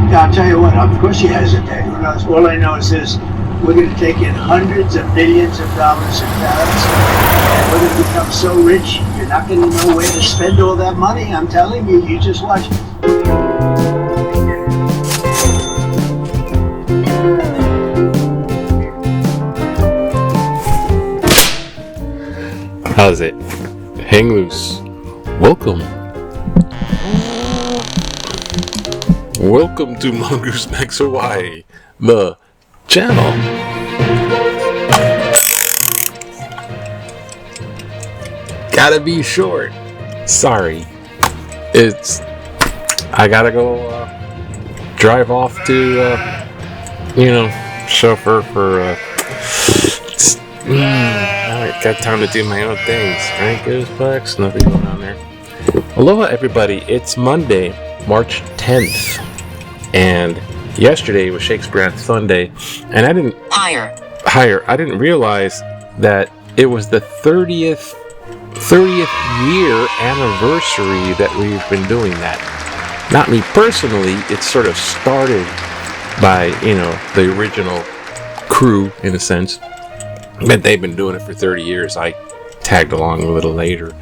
I'll tell you what, of course you hesitate. Who knows? All I know is this: we're going to take in hundreds of billions of dollars in tariffs, and we're going to become so rich, you're not going to know where to spend all that money. I'm telling you, you just watch. How's it? Hang loose. Welcome to Mongoose Max Hawaii, the channel. Gotta be short. Sorry. I gotta go drive off to, chauffeur for, I got time to do my own things. Right, Goosebumps? Nothing going on there. Aloha, everybody. It's Monday, March 10th. And yesterday was Shakespeare on Sunday, and I didn't I didn't realize that it was the 30th year anniversary that we've been doing that. Not me personally, it sort of started by, the original crew in a sense, but they've been doing it for 30 years. I tagged along a little later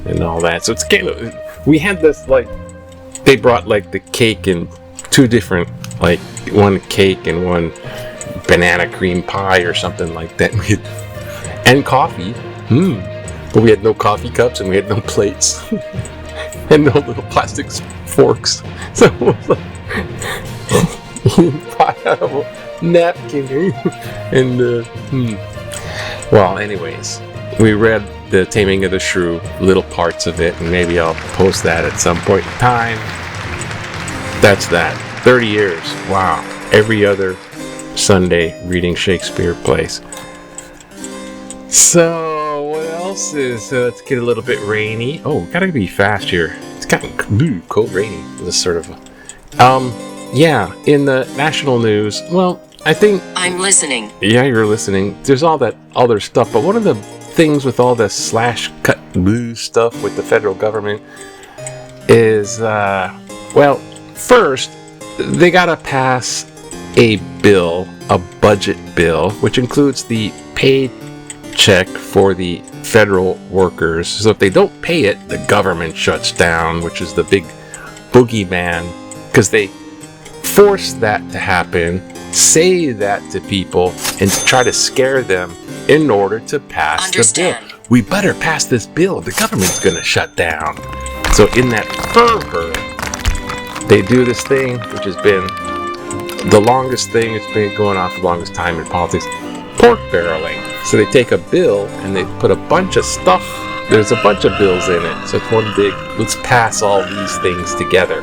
and all that. So it's kind of, we had this, they brought the cake and two different, one cake and one banana cream pie or something like that. And coffee. But we had no coffee cups and we had no plates. And no little plastic forks. So it was pie out of a napkin. And, Well, anyways, we read The Taming of the Shrew, little parts of it, and maybe I'll post that at some point in time. That's that. 30 years. Wow. Every other Sunday reading Shakespeare plays. So, what else is... let's get a little bit rainy. Oh, gotta be fast here. It's gotten cold, rainy. This sort of... in the national news, well, I think... I'm listening. Yeah, you're listening. There's all that other stuff, but one of the things with all the slash-cut blue stuff with the federal government is, first, they gotta pass a bill, a budget bill, which includes the paycheck for the federal workers. So if they don't pay it, the government shuts down, which is the big boogeyman, because they force that to happen, say that to people, and try to scare them in order to pass the bill. We better pass this bill. The government's going to shut down. So in that fervor, they do this thing, which has been the longest thing. It's been going on for the longest time in politics. Pork barreling. So they take a bill and they put a bunch of stuff. There's a bunch of bills in it. So it's one big, let's pass all these things together.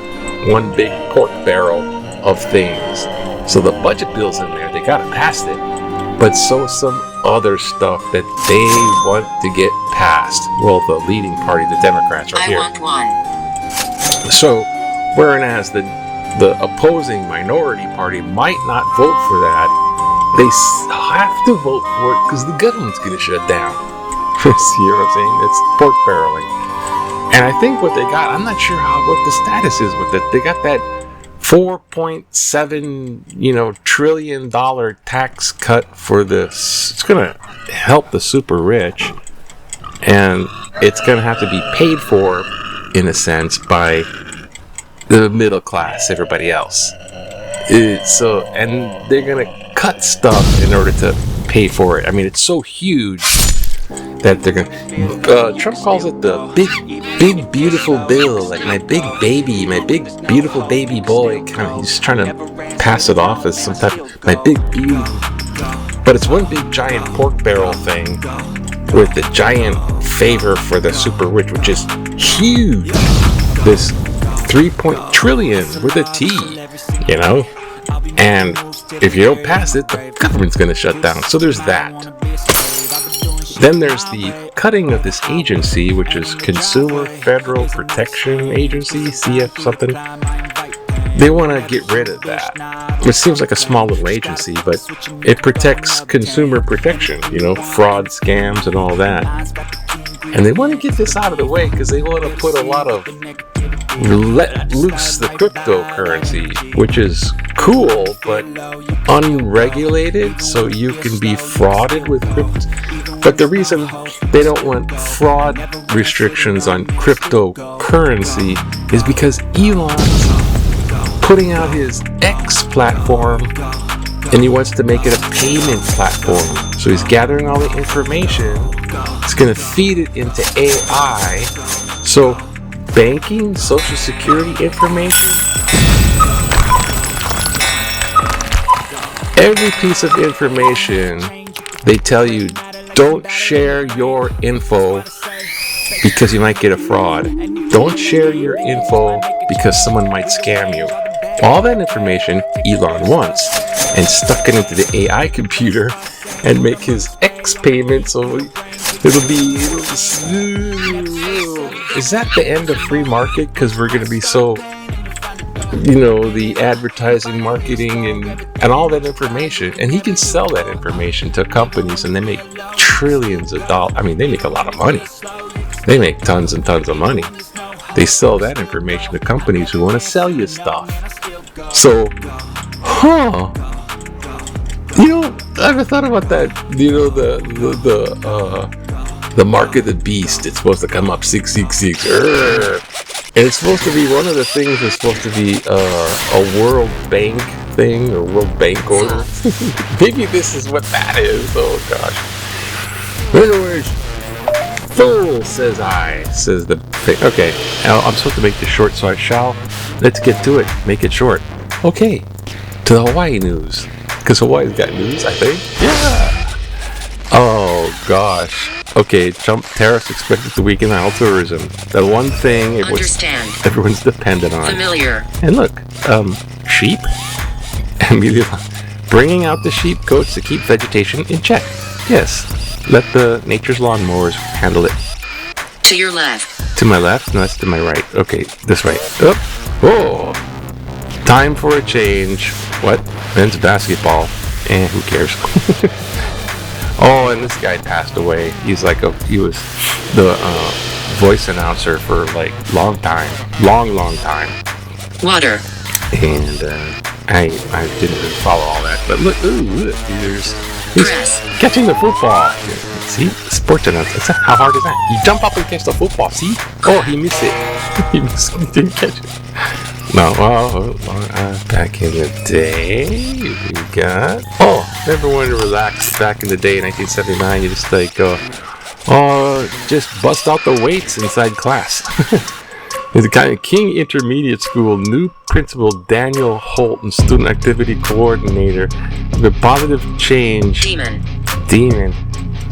One big pork barrel of things. So the budget bill's in there. They got to pass it. But so some other stuff that they want to get passed. Well, the leading party, the Democrats, are here. I want one. So, whereas the opposing minority party might not vote for that, they have to vote for it because the government's going to shut down. See what I'm saying? It's pork barreling. And I think what they got, I'm not sure what the status is with it. They got that $4.7 trillion tax cut for this. It's going to help the super rich, and it's going to have to be paid for, in a sense, by the middle class, everybody else. And they're going to cut stuff in order to pay for it. I mean, it's so huge that they're going to... Trump calls it the big, beautiful bill, like my big beautiful baby boy. He's trying to pass it off as some type of my big beautiful... But it's one big giant pork barrel thing with the giant favor for the super rich, which is huge. This 3 trillion with a T, And if you don't pass it, the government's going to shut down. So there's that. Then there's the cutting of this agency, which is Consumer Federal Protection Agency, CF something. They want to get rid of that. It seems like a small little agency, but it protects consumer protection, fraud, scams, and all that. And they want to get this out of the way because they want to put a lot of let loose the cryptocurrency, which is cool, but unregulated, so you can be frauded with crypto. But the reason they don't want fraud restrictions on cryptocurrency is because Elon's putting out his X platform, and he wants to make it a payment platform. So he's gathering all the information. He's going to feed it into AI. So banking, social security information, every piece of information, they tell you don't share your info because you might get a fraud. Don't share your info because someone might scam you. All that information Elon wants, and stuck it into the AI computer and make his X payment so it'll be. Is that the end of free market? Because we're going to be so, the advertising, marketing, and all that information. And he can sell that information to companies and they make trillions of dollars. I mean, they make a lot of money. They make tons and tons of money. They sell that information to companies who want to sell you stuff. So, I never thought about that. The mark of the beast. It's supposed to come up 666. And it's supposed to be one of the things. Is supposed to be a World Bank thing or World Bank order. Maybe this is what that is. Oh gosh. In other words, fool says I, says the thing. Okay, now I'm supposed to make this short, so I shall. Let's get to it. Make it short. Okay, to the Hawaii news. Because Hawaii's got news, I think. Yeah. Oh gosh. Okay, Trump tariffs expected to weaken island tourism. The one thing everyone's dependent on. Familiar. And look, sheep. Bringing out the sheep goats to keep vegetation in check. Yes, let the nature's lawnmowers handle it. To your left. To my left? No, that's to my right. Okay, this way. Up. Oh. Time for a change. What? Men's basketball. Who cares? Oh, and this guy passed away. He was the voice announcer for long time. Long time. Water. And I didn't really follow all that. But look, he's catching the football. See? Sports announcer. How hard is that? You jump up and catch the football. See? Oh, he missed it. He didn't catch it. No, back in the day, we got... Oh, remember when to relax back in the day in 1979, you just just bust out the weights inside class. The kind of King Intermediate School new principal Daniel Holt and student activity coordinator, the positive change... Demon.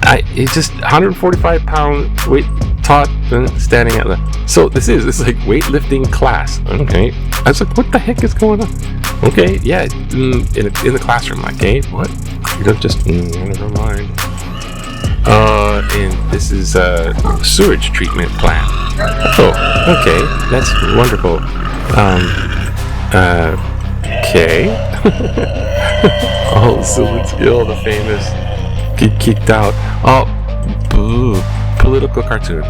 It's just 145 pound weight taught standing at the. So this is like weightlifting class. Okay, I was like, what the heck is going on? Okay, yeah, in the classroom. Okay, what? You don't just never mind. And this is a sewage treatment plant. Oh, okay, that's wonderful. Okay. Oh, Zelensky, the famous. Get kicked out. Oh, boo. Political cartoon.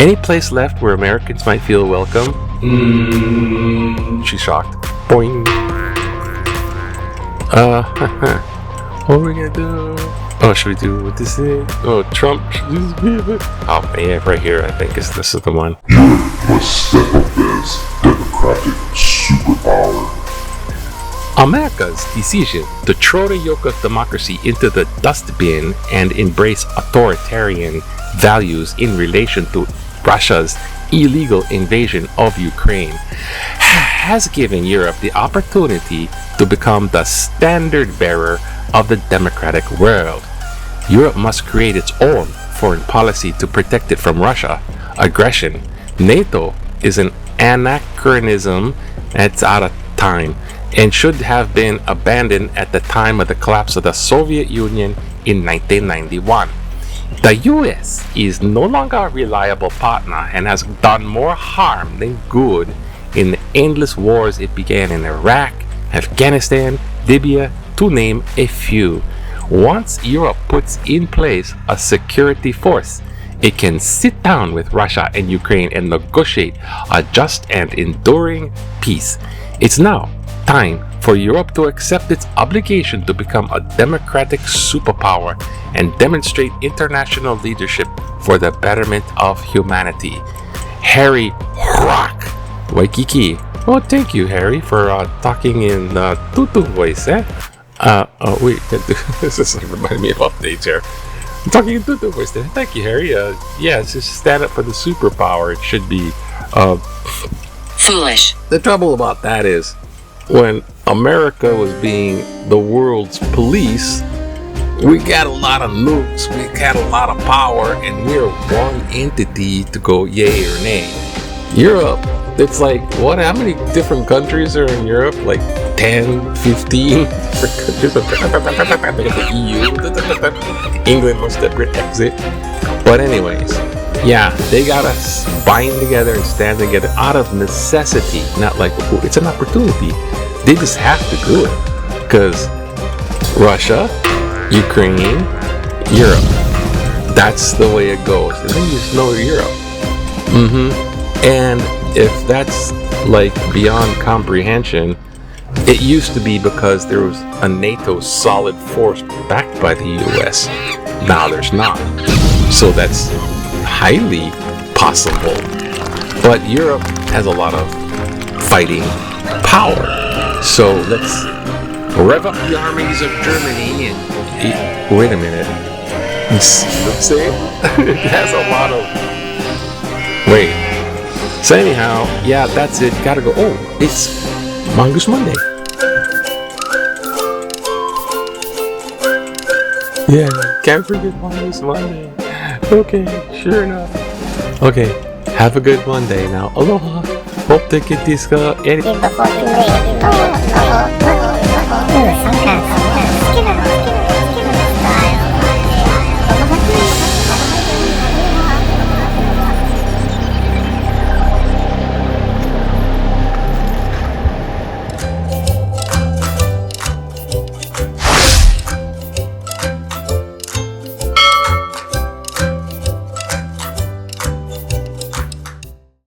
Any place left where Americans might feel welcome? She's shocked. Boing. What are we gonna do? Oh, should we do what this is? Oh, Trump. Oh, yeah, right here. I think this is the one. Europe must step up as democratic superpower. America's decision to throw the yoke of democracy into the dustbin and embrace authoritarian values in relation to Russia's illegal invasion of Ukraine has given Europe the opportunity to become the standard bearer of the democratic world. Europe must create its own foreign policy to protect it from Russia aggression. NATO is an anachronism that's out of time and should have been abandoned at the time of the collapse of the Soviet Union in 1991. The US is no longer a reliable partner and has done more harm than good in the endless wars it began in Iraq, Afghanistan, Libya, to name a few. Once Europe puts in place a security force, it can sit down with Russia and Ukraine and negotiate a just and enduring peace. It's now time for Europe to accept its obligation to become a democratic superpower and demonstrate international leadership for the betterment of humanity. Harry Rock Waikiki. Oh, thank you, Harry, for talking in Tutu voice, eh? Wait, this is reminding me of updates here. I'm talking in Tutu voice there. Thank you, Harry. Yeah, it's just stand up for the superpower. It should be, Foolish. The trouble about that is, when America was being the world's police, we got a lot of nukes, we got a lot of power, and we're one entity to go yay or nay. Europe, it's like, what, how many different countries are in Europe? Like 10, 15 different countries? The EU, England was the Brexit. But anyways, yeah, they gotta bind together and stand together out of necessity, not like, it's an opportunity. They just have to do it. Because Russia, Ukraine, Europe. That's the way it goes. And then you just know Europe. And if that's like beyond comprehension, it used to be because there was a NATO solid force backed by the US. Now there's not. So that's highly possible. But Europe has a lot of fighting power. So let's rev up the armies of Germany and wait a minute. You see what I'm saying? It has a lot of. Wait. So anyhow, yeah, that's it. Gotta go. Oh, it's Mongoose Monday. Yeah, can't forget Mongoose Monday. Okay, sure enough. Okay, have a good Monday now. Aloha. Hope the kitties ka. Before you leave,